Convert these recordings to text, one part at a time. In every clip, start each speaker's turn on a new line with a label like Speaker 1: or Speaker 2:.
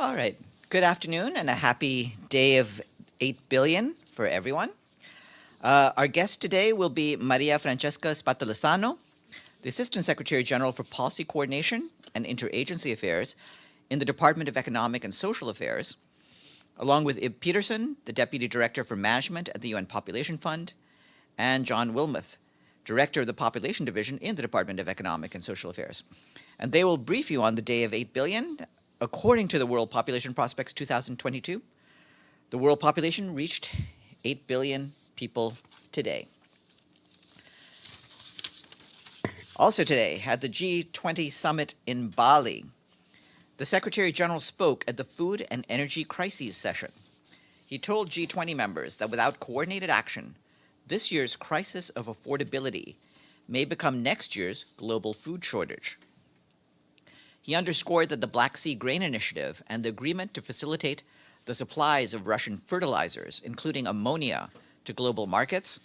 Speaker 1: All right. Good afternoon and a happy day of 8 billion for everyone. Our guest today will be Maria Francesca Spatolesano, the Assistant Secretary General for Policy Coordination and Interagency Affairs in the Department of Economic and Social Affairs, along with Ib Peterson, the Deputy Director for Management at the UN Population Fund, and John Wilmoth, Director of the Population Division in the Department of Economic and Social Affairs. And they will brief you on the day of 8 billion. According to the World Population Prospects 2022, the world population reached 8 billion people today. Also today, at the G20 Summit in Bali, the Secretary General spoke at the Food and Energy Crises session. He told G20 members that without coordinated action, this year's crisis of affordability may become next year's global food shortage. He underscored that the Black Sea Grain Initiative and the agreement to facilitate the supplies of Russian fertilizers, including ammonia, to global markets,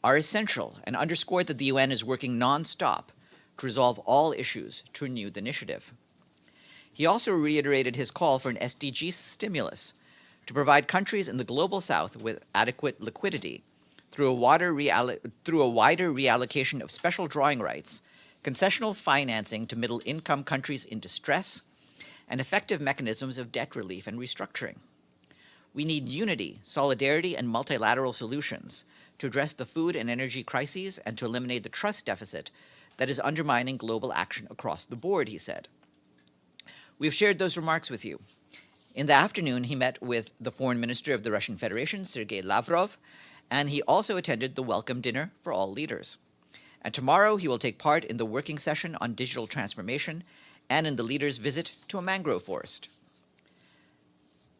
Speaker 1: are essential, and underscored that the UN is working nonstop to resolve all issues to renew the initiative. He also reiterated his call for an SDG stimulus to provide countries in the global south with adequate liquidity through a wider reallocation of special drawing rights, concessional financing to middle-income countries in distress, and effective mechanisms of debt relief and restructuring. We need unity, solidarity, and multilateral solutions to address the food and energy crises and to eliminate the trust deficit that is undermining global action across the board, he said. We've shared those remarks with you. In the afternoon, he met with the Foreign Minister of the Russian Federation, Sergei Lavrov, and he also attended the welcome dinner for all leaders. And tomorrow, he will take part in the working session on digital transformation and in the leaders' visit to a mangrove forest.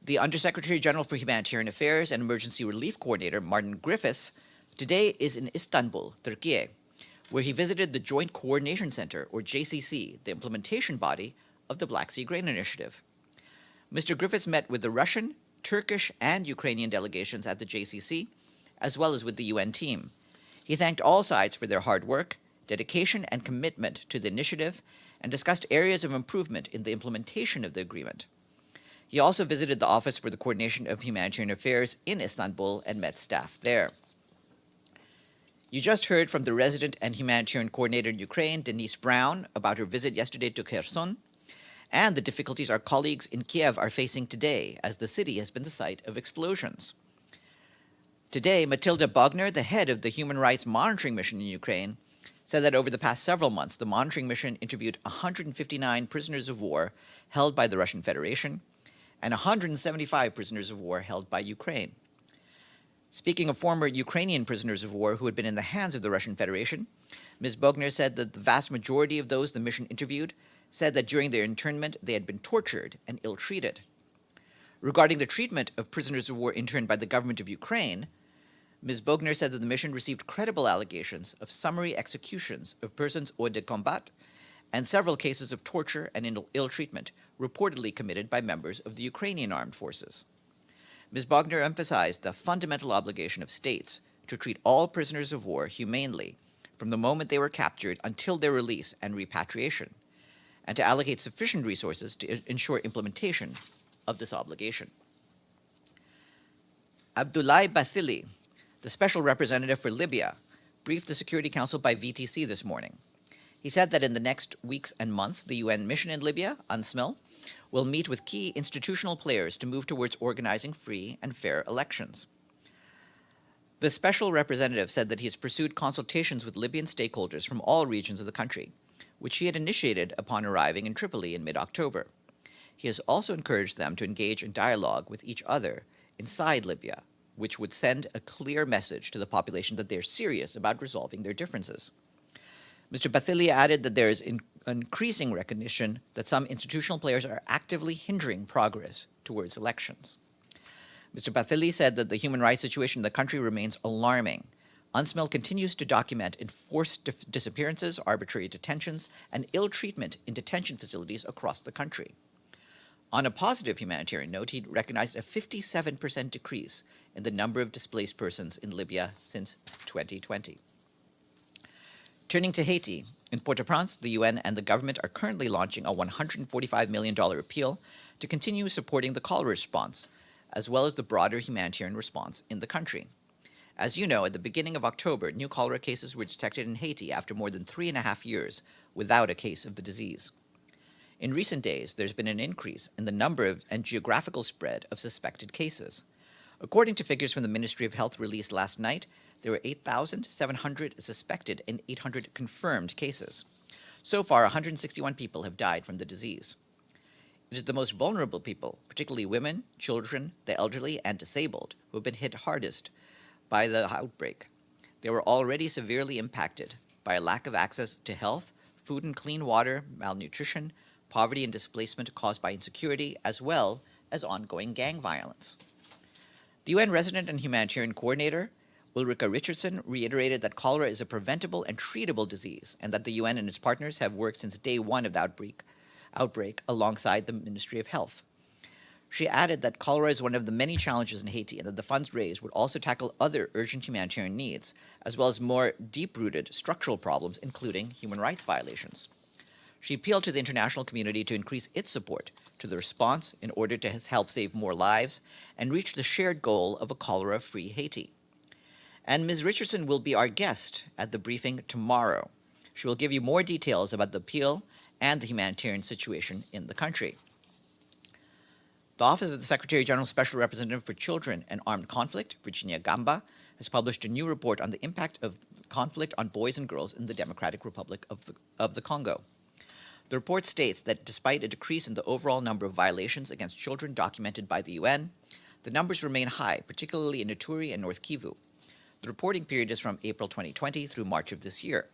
Speaker 1: The Undersecretary General for Humanitarian Affairs and Emergency Relief Coordinator, Martin Griffiths, today is in Istanbul, Turkey, where he visited the Joint Coordination Center, or JCC, the implementation body of the Black Sea Grain Initiative. Mr. Griffiths met with the Russian, Turkish, and Ukrainian delegations at the JCC, as well as with the UN team. He thanked all sides for their hard work, dedication, and commitment to the initiative, and discussed areas of improvement in the implementation of the agreement. He also visited the Office for the Coordination of Humanitarian Affairs in Istanbul and met staff there. You just heard from the resident and humanitarian coordinator in Ukraine, Denise Brown, about her visit yesterday to Kherson, and the difficulties our colleagues in Kiev are facing today, as the city has been the site of explosions. Today, Matilda Bogner, the head of the Human Rights Monitoring Mission in Ukraine, said that over the past several months, the monitoring mission interviewed 159 prisoners of war held by the Russian Federation and 175 prisoners of war held by Ukraine. Speaking of former Ukrainian prisoners of war who had been in the hands of the Russian Federation, Ms. Bogner said that the vast majority of those the mission interviewed said that during their internment they had been tortured and ill-treated. Regarding the treatment of prisoners of war interned by the government of Ukraine, Ms. Bogner said that the mission received credible allegations of summary executions of persons hors de combat and several cases of torture and ill treatment reportedly committed by members of the Ukrainian armed forces. Ms. Bogner emphasized the fundamental obligation of states to treat all prisoners of war humanely from the moment they were captured until their release and repatriation, and to allocate sufficient resources to ensure implementation of this obligation. Abdoulaye Bathily, the Special Representative for Libya, briefed the Security Council by VTC this morning. He said that in the next weeks and months, the UN mission in Libya, UNSMIL, will meet with key institutional players to move towards organizing free and fair elections. The Special Representative said that he has pursued consultations with Libyan stakeholders from all regions of the country, which he had initiated upon arriving in Tripoli in mid-October. He has also encouraged them to engage in dialogue with each other inside Libya, which would send a clear message to the population that they are serious about resolving their differences. Mr. Bathily added that there is increasing recognition that some institutional players are actively hindering progress towards elections. Mr. Bathily said that the human rights situation in the country remains alarming. UNSMIL continues to document enforced disappearances, arbitrary detentions, and ill treatment in detention facilities across the country. On a positive humanitarian note, he recognized a 57% decrease in the number of displaced persons in Libya since 2020. Turning to Haiti, in Port-au-Prince, the UN and the government are currently launching a $145 million appeal to continue supporting the cholera response, as well as the broader humanitarian response in the country. As you know, at the beginning of October, new cholera cases were detected in Haiti after more than 3.5 years without a case of the disease. In recent days, there's been an increase in the number of and geographical spread of suspected cases. According to figures from the Ministry of Health released last night, there were 8,700 suspected and 800 confirmed cases. So far, 161 people have died from the disease. It is the most vulnerable people, particularly women, children, the elderly, and disabled, who have been hit hardest by the outbreak. They were already severely impacted by a lack of access to health, food and clean water, malnutrition, poverty and displacement caused by insecurity, as well as ongoing gang violence. The UN Resident and Humanitarian Coordinator, Ulrika Richardson, reiterated that cholera is a preventable and treatable disease, and that the UN and its partners have worked since day one of the outbreak alongside the Ministry of Health. She added that cholera is one of the many challenges in Haiti, and that the funds raised would also tackle other urgent humanitarian needs, as well as more deep-rooted structural problems, including human rights violations. She appealed to the international community to increase its support to the response in order to help save more lives and reach the shared goal of a cholera-free Haiti. And Ms. Richardson will be our guest at the briefing tomorrow. She will give you more details about the appeal and the humanitarian situation in the country. The Office of the Secretary General Special Representative for Children and Armed Conflict, Virginia Gamba, has published a new report on the impact of conflict on boys and girls in the Democratic Republic of the Congo. The report states that despite a decrease in the overall number of violations against children documented by the UN, the numbers remain high, particularly in Ituri and North Kivu. The reporting period is from April 2020 through March of this year.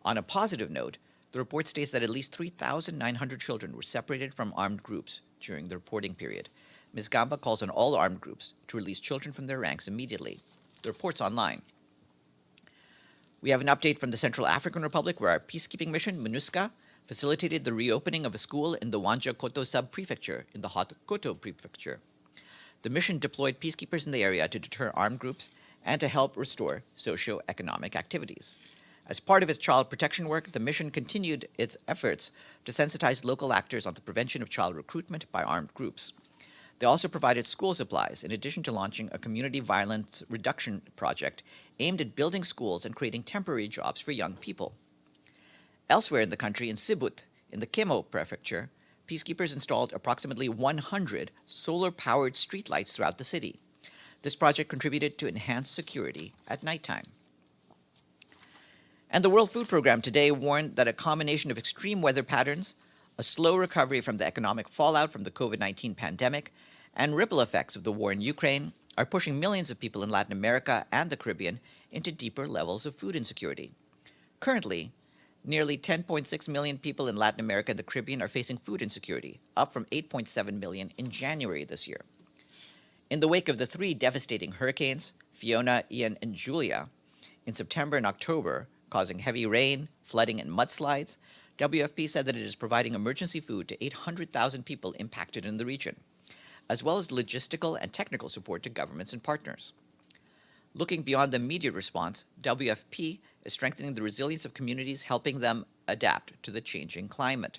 Speaker 1: On a positive note, the report states that at least 3,900 children were separated from armed groups during the reporting period. Ms. Gamba calls on all armed groups to release children from their ranks immediately. The report's online. We have an update from the Central African Republic, where our peacekeeping mission, MINUSCA, facilitated the reopening of a school in the Wanja-Koto sub-prefecture in the Haut-Koto prefecture. The mission deployed peacekeepers in the area to deter armed groups and to help restore socio-economic activities. As part of its child protection work, the mission continued its efforts to sensitize local actors on the prevention of child recruitment by armed groups. They also provided school supplies, in addition to launching a community violence reduction project aimed at building schools and creating temporary jobs for young people. Elsewhere in the country, in Sibut, in the Kemo prefecture, peacekeepers installed approximately 100 solar-powered streetlights throughout the city. This project contributed to enhanced security at nighttime. And the World Food Program today warned that a combination of extreme weather patterns, a slow recovery from the economic fallout from the COVID-19 pandemic, and ripple effects of the war in Ukraine are pushing millions of people in Latin America and the Caribbean into deeper levels of food insecurity. Currently, nearly 10.6 million people in Latin America and the Caribbean are facing food insecurity, up from 8.7 million in January this year. In the wake of the three devastating hurricanes, Fiona, Ian, and Julia, in September and October, causing heavy rain, flooding, and mudslides, WFP said that it is providing emergency food to 800,000 people impacted in the region, as well as logistical and technical support to governments and partners. Looking beyond the immediate response, WFP is strengthening the resilience of communities, helping them adapt to the changing climate.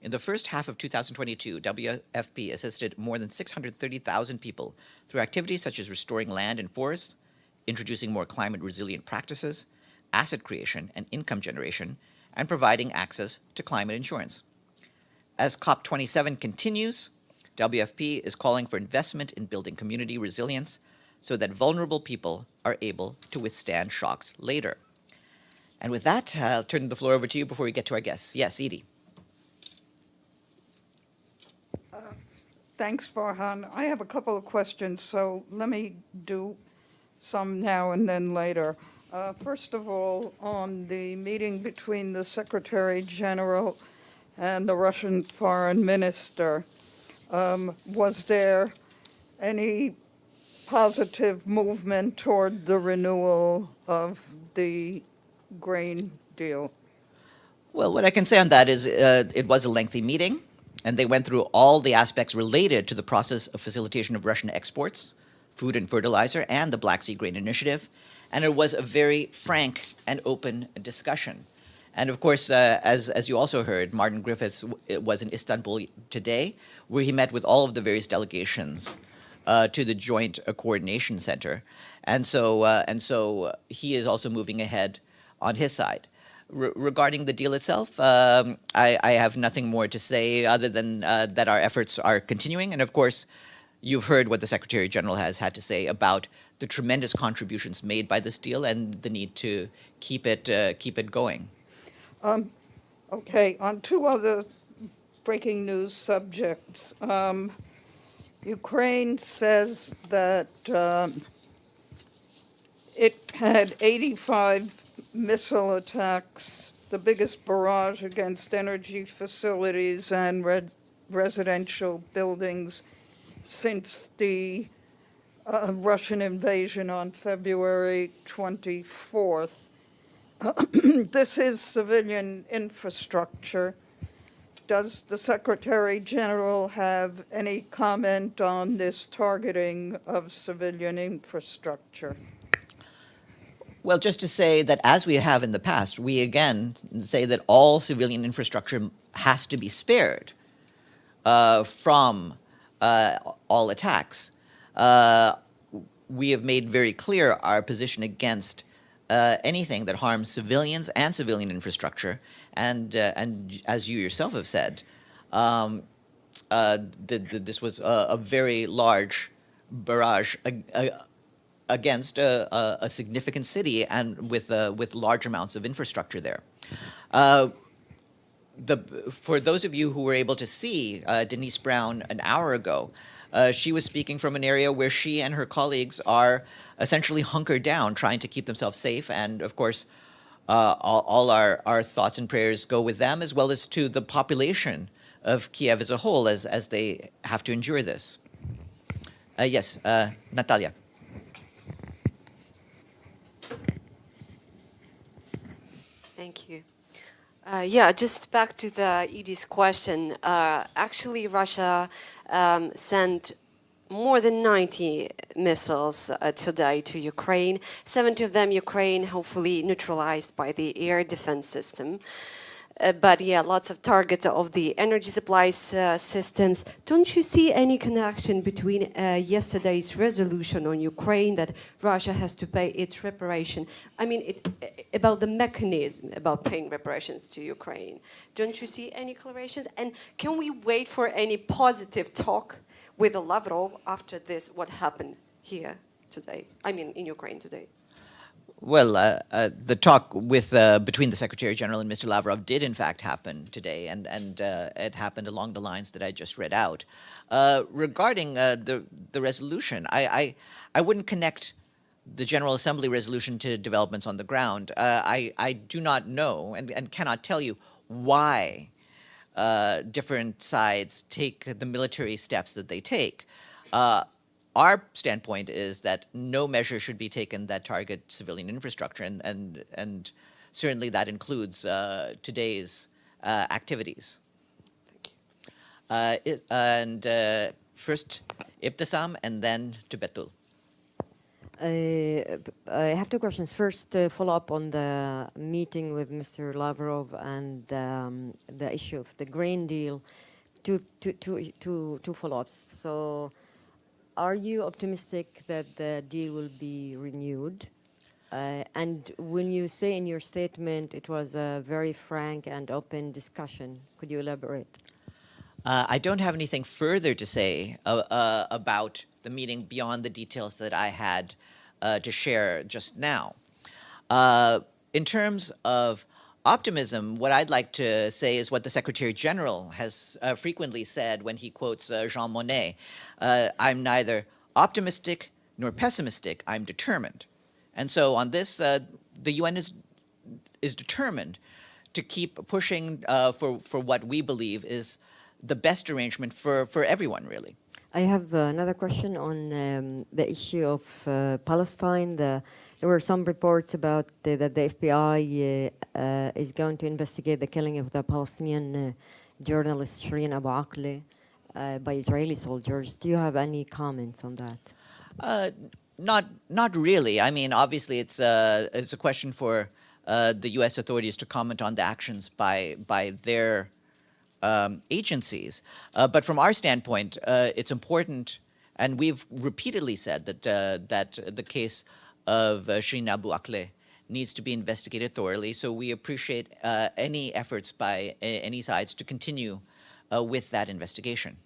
Speaker 1: In the first half of 2022, WFP assisted more than 630,000 people through activities such as restoring land and forests, introducing more climate-resilient practices, asset creation and income generation, and providing access to climate insurance. As COP27 continues, WFP is calling for investment in building community resilience so that vulnerable people are able to withstand shocks later. And with that, I'll turn the floor over to you before we get to our guests. Yes, Edie.
Speaker 2: Thanks, Farhan. I have a couple of questions, so let me do some now and then later. First of all, on the meeting between the Secretary General and the Russian Foreign Minister, was there any positive movement toward the renewal of the grain deal?
Speaker 1: Well, what I can say on that is it was a lengthy meeting, and they went through all the aspects related to the process of facilitation of Russian exports, food and fertilizer, and the Black Sea Grain Initiative. And it was a very frank and open discussion. And of course, as you also heard, Martin Griffiths was in Istanbul today, where he met with all of the various delegations to the Joint Coordination Center. And so he is also moving ahead on his side. Regarding the deal itself, I have nothing more to say other than that our efforts are continuing. And of course, you've heard what the Secretary General has had to say about the tremendous contributions made by this deal and the need to keep it going.
Speaker 2: Okay, on two other breaking news subjects. Ukraine says that it had 85 missile attacks, the biggest barrage against energy facilities and residential buildings since the Russian invasion on February 24th. This is civilian infrastructure. Does the Secretary General have any comment on this targeting of civilian infrastructure?
Speaker 1: Well, just to say that as we have in the past, we again say that all civilian infrastructure has to be spared from all attacks. We have made very clear our position against anything that harms civilians and civilian infrastructure. And as you yourself have said, this was a very large barrage against a significant city and with large amounts of infrastructure there. For those of you who were able to see Denise Brown an hour ago, she was speaking from an area where she and her colleagues are essentially hunkered down, trying to keep themselves safe. And of course, all our thoughts and prayers go with them, as well as to the population of Kiev as a whole, as they have to endure this. Yes, Natalia.
Speaker 3: Thank you. Yeah, just back to the Edie's question. Actually, Russia sent more than 90 missiles today to Ukraine. 70 of them Ukraine hopefully neutralized by the air defense system. But yeah, lots of targets of the energy supplies systems. Don't you see any connection between yesterday's resolution on Ukraine that Russia has to pay its reparation? I mean, about the mechanism about paying reparations to Ukraine. Don't you see any correlations? And can we wait for any positive talk with Lavrov after this, what happened here today? I mean, in Ukraine today.
Speaker 1: Well, the talk with between the Secretary General and Mr. Lavrov did in fact happen today, and it happened along the lines that I just read out. Regarding the resolution, I wouldn't connect the General Assembly resolution to developments on the ground. I do not know and cannot tell you why different sides take the military steps that they take. Our standpoint is that no measure should be taken that target civilian infrastructure, and certainly that includes today's activities.
Speaker 3: Thank you.
Speaker 1: First, Ibtisam, and then to Betul.
Speaker 4: I have two questions. First, follow up on the meeting with Mr. Lavrov and the issue of the grain deal. Two follow-ups. So, are you optimistic that the deal will be renewed? And when you say in your statement it was a very frank and open discussion, could you elaborate?
Speaker 1: I don't have anything further to say about the meeting beyond the details that I had to share just now. In terms of optimism, what I'd like to say is what the Secretary General has frequently said when he quotes Jean Monnet. I'm neither optimistic nor pessimistic, I'm determined. And so on this, the UN is determined to keep pushing for what we believe is the best arrangement for everyone, really.
Speaker 4: I have another question on the issue of Palestine. There were some reports about that the FBI is going to investigate the killing of the Palestinian journalist Shireen Abu Akleh by Israeli soldiers. Do you have any comments on that?
Speaker 1: Not really. I mean, obviously, it's a question for the U.S. authorities to comment on the actions by their agencies. But from our standpoint, it's important, and we've repeatedly said that the case of Shirin Abu Akleh needs to be investigated thoroughly. So we appreciate any efforts by any sides to continue with that investigation.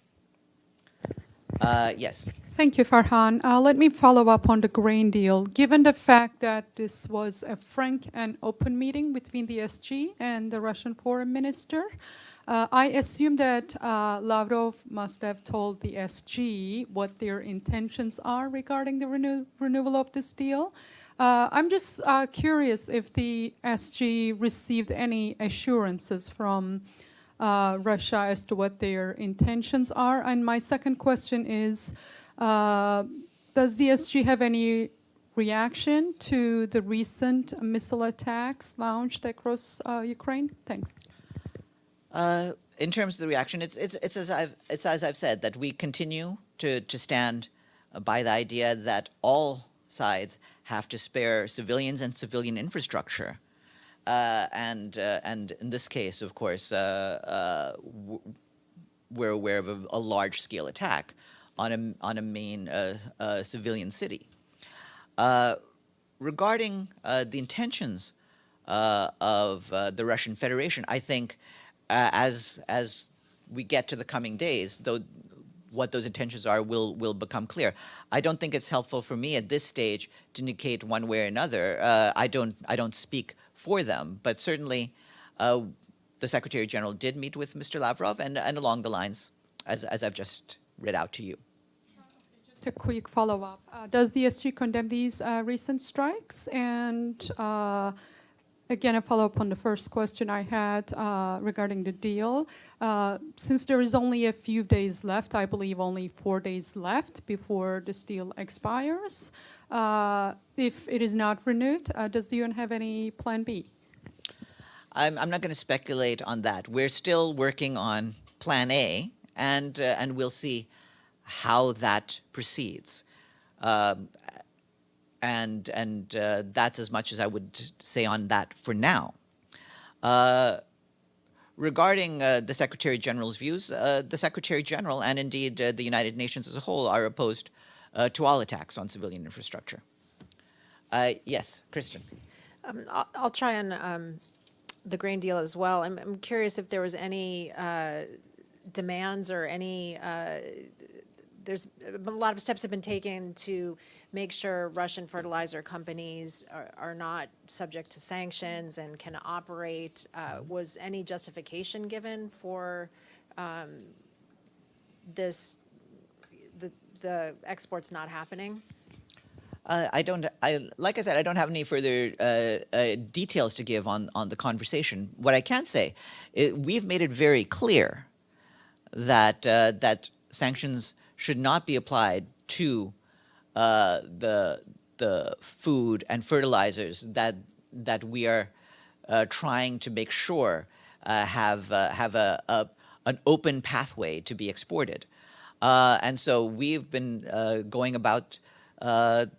Speaker 1: Yes.
Speaker 5: Thank you, Farhan. Let me follow up on the grain deal. Given the fact that this was a frank and open meeting between the SG and the Russian foreign minister, I assume that Lavrov must have told the SG what their intentions are regarding the renewal of this deal. I'm just curious if the SG received any assurances from Russia as to what their intentions are. And my second question is, does the SG have any reaction to the recent missile attacks launched across Ukraine? Thanks.
Speaker 1: In terms of the reaction, it's as I've said, that we continue to stand by the idea that all sides have to spare civilians and civilian infrastructure. And in this case, of course, we're aware of a large-scale attack on a main civilian city. Regarding the intentions of the Russian Federation, I think as we get to the coming days, though, what those intentions are will become clear. I don't think it's helpful for me at this stage to indicate one way or another. I don't speak for them, but certainly the Secretary General did meet with Mr. Lavrov, and along the lines as I've just read out to you.
Speaker 5: Just a quick follow-up. Does the SG condemn these recent strikes? And again, a follow-up on the first question I had regarding the deal. Since there is only a few days left, I believe only 4 days left before this deal expires, if it is not renewed, does the UN have any plan B?
Speaker 1: I'm not going to speculate on that. We're still working on plan A, and we'll see how that proceeds. And that's as much as I would say on that for now. Regarding the Secretary General's views, the Secretary General and indeed the United Nations as a whole are opposed to all attacks on civilian infrastructure. Yes, Christian.
Speaker 6: I'll try on the grain deal as well. I'm curious if there was any demands or any. There's a lot of steps have been taken to make sure Russian fertilizer companies are not subject to sanctions and can operate. Was any justification given for the exports not happening?
Speaker 1: Like I said, I don't have any further details to give on the conversation. What I can say, we've made it very clear that that sanctions should not be applied to the food and fertilizers that we are trying to make sure have an open pathway to be exported. And so we've been going about the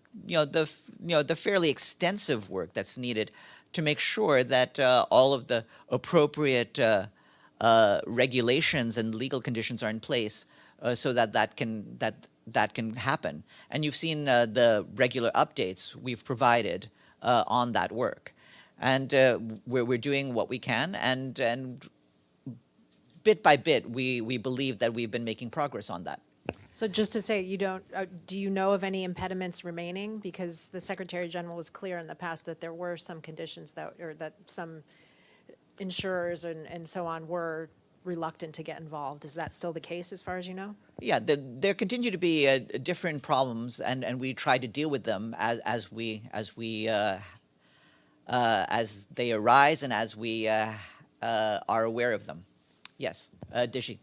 Speaker 1: fairly extensive work that's needed to make sure that all of the appropriate regulations and legal conditions are in place so that can happen. And you've seen the regular updates we've provided on that work, and we're doing what we can, and bit by bit we believe that we've been making progress on that.
Speaker 6: So just to say, you don't, do you know of any impediments remaining? Because the Secretary General was clear in the past that there were some conditions that some insurers and so on were reluctant to get involved. Is that still the case as far as you know?
Speaker 1: Yeah, there continue to be different problems, and we try to deal with them as they arise and as we are aware of them. Yes, Dishi.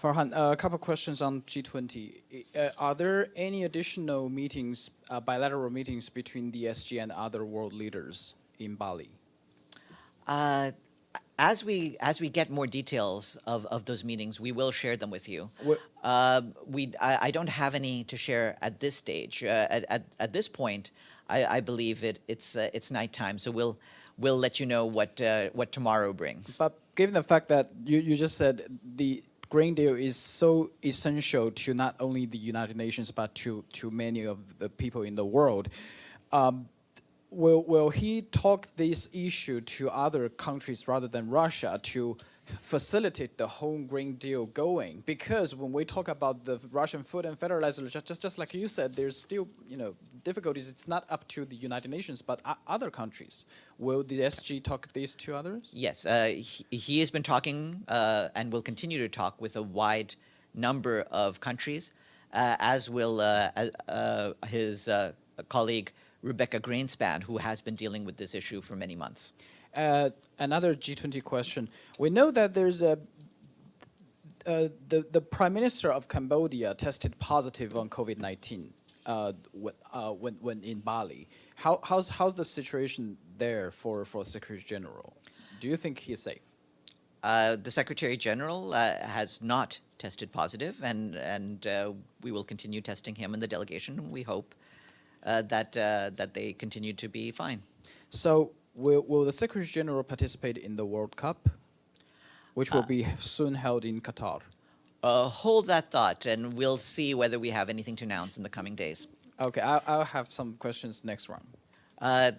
Speaker 7: Farhan, a couple of questions on G20. Are there any additional meetings, bilateral meetings between the SG and other world leaders in Bali?
Speaker 1: As we get more details of those meetings, we will share them with you. I don't have any to share at this stage. At this point, I believe it's nighttime, so we'll let you know what tomorrow brings.
Speaker 7: But given the fact that you just said the Green Deal is so essential to not only the United Nations but to many of the people in the world, will he talk this issue to other countries rather than Russia to facilitate the whole Green Deal going? Because when we talk about the Russian food and fertilizers, just like you said, there's still difficulties. It's not up to the United Nations, but other countries. Will the SG talk this to others?
Speaker 1: Yes, he has been talking and will continue to talk with a wide number of countries, as will his colleague Rebecca Greenspan, who has been dealing with this issue for many months.
Speaker 7: Another G20 question. We know that there's the Prime Minister of Cambodia tested positive on COVID-19 when in Bali. How's the situation there for Secretary General? Do you think he is safe?
Speaker 1: The Secretary General has not tested positive, and we will continue testing him and the delegation. We hope that they continue to be fine.
Speaker 7: So will the Secretary General participate in the World Cup, which will be soon held in Qatar?
Speaker 1: Hold that thought, and we'll see whether we have anything to announce in the coming days.
Speaker 7: Okay, I'll have some questions next round.
Speaker 1: I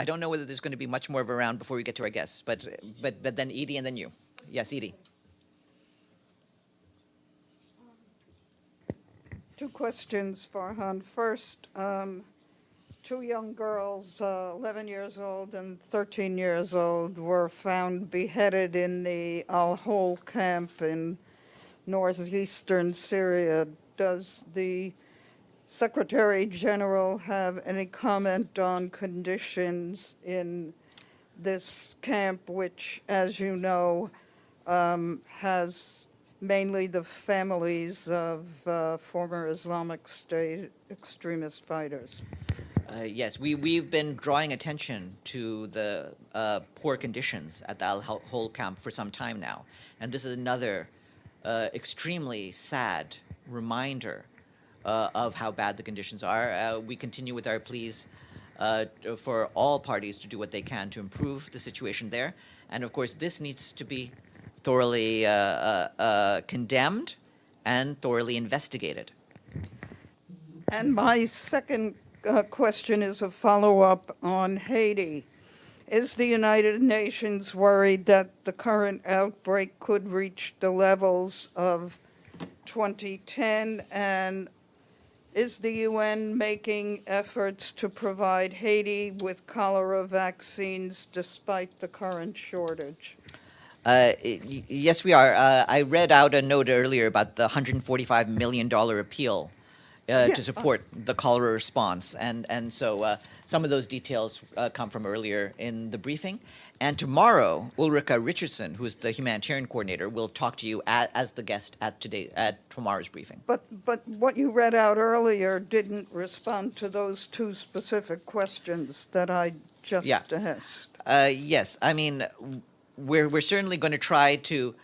Speaker 1: don't know whether there's going to be much more of a round before we get to our guests, but then Edie and then you. Yes, Edie.
Speaker 2: Two questions, Farhan. First, two young girls, 11 years old and 13 years old, were found beheaded in the Al-Hol camp in northeastern Syria. Does the Secretary General have any comment on conditions in this camp, which, as you know, has mainly the families of former Islamic State extremist fighters?
Speaker 1: Yes, we've been drawing attention to the poor conditions at the Al-Hol camp for some time now, and this is another extremely sad reminder of how bad the conditions are. We continue with our pleas for all parties to do what they can to improve the situation there, and of course this needs to be thoroughly condemned and thoroughly investigated.
Speaker 2: And my second question is a follow-up on Haiti. Is the United Nations worried that the current outbreak could reach the levels of 2010? And is the UN making efforts to provide Haiti with cholera vaccines despite the current shortage?
Speaker 1: Yes, we are. I read out a note earlier about the $145 million appeal to support the cholera response. And so some of those details come from earlier in the briefing. And tomorrow, Ulrika Richardson, who is the humanitarian coordinator, will talk to you as the guest at tomorrow's briefing.
Speaker 2: But what you read out earlier didn't respond to those two specific questions that I just asked.
Speaker 1: Yes, I mean, we're certainly going to try to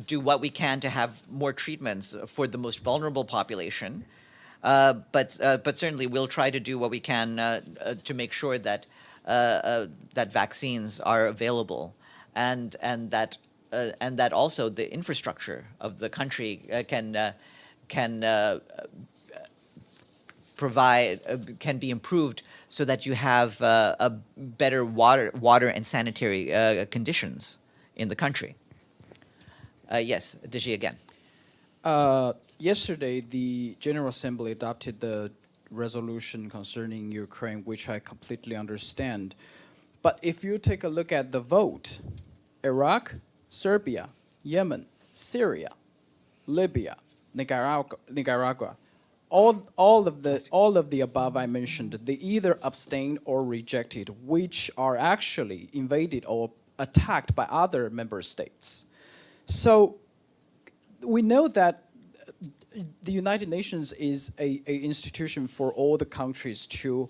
Speaker 1: do what we can to have more treatments for the most vulnerable population. But certainly we'll try to do what we can to make sure that that vaccines are available, and that also the infrastructure of the country can be improved so that you have a better water and sanitary conditions in the country. Yes, Dishi again.
Speaker 7: Yesterday, the General Assembly adopted the resolution concerning Ukraine, which I completely understand. But if you take a look at the vote, Iraq, Serbia, Yemen, Syria, Libya, Nicaragua, all of the above I mentioned, they either abstained or rejected, which are actually invaded or attacked by other member states. So we know that the United Nations is a institution for all the countries to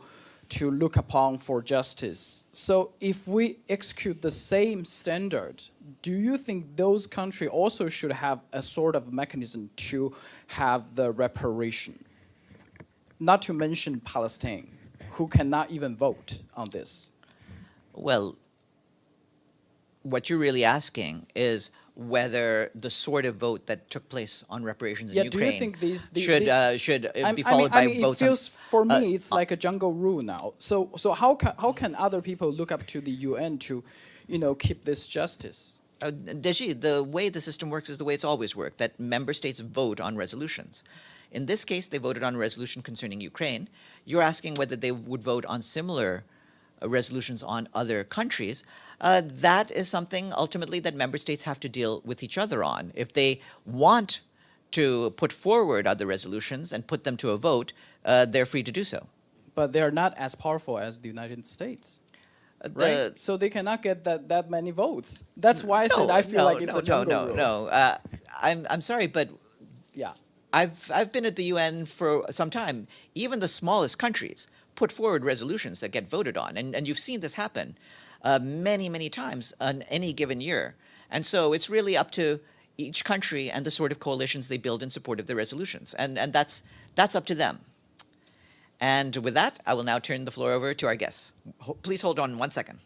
Speaker 7: look upon for justice. So if we execute the same standard, do you think those countries also should have a sort of mechanism to have the reparation? Not to mention Palestine, who cannot even vote on this.
Speaker 1: Well, what you're really asking is whether the sort of vote that took place on reparations in
Speaker 7: Yeah,
Speaker 1: Ukraine
Speaker 7: do you think these
Speaker 1: should be followed by
Speaker 7: it
Speaker 1: votes
Speaker 7: feels for
Speaker 1: on,
Speaker 7: me it's like a jungle rule now. So how can other people look up to the UN to, keep this justice?
Speaker 1: Deji, the way the system works is the way it's always worked, that member states vote on resolutions. In this case, they voted on a resolution concerning Ukraine. You're asking whether they would vote on similar resolutions on other countries. That is something ultimately that member states have to deal with each other on. If they want to put forward other resolutions and put them to a vote, they're free to do so.
Speaker 7: But they're not as powerful as the United States. Right, so they cannot get that many votes. That's why I said I feel like it's a jungle rule.
Speaker 1: No. I'm sorry, but
Speaker 7: Yeah,
Speaker 1: I've been at the UN for some time. Even the smallest countries put forward resolutions that get voted on, and you've seen this happen many times on any given year. And so it's really up to each country and the sort of coalitions they build in support of their resolutions, and that's up to them. And with that, I will now turn the floor over to our guests. Please hold on 1 second.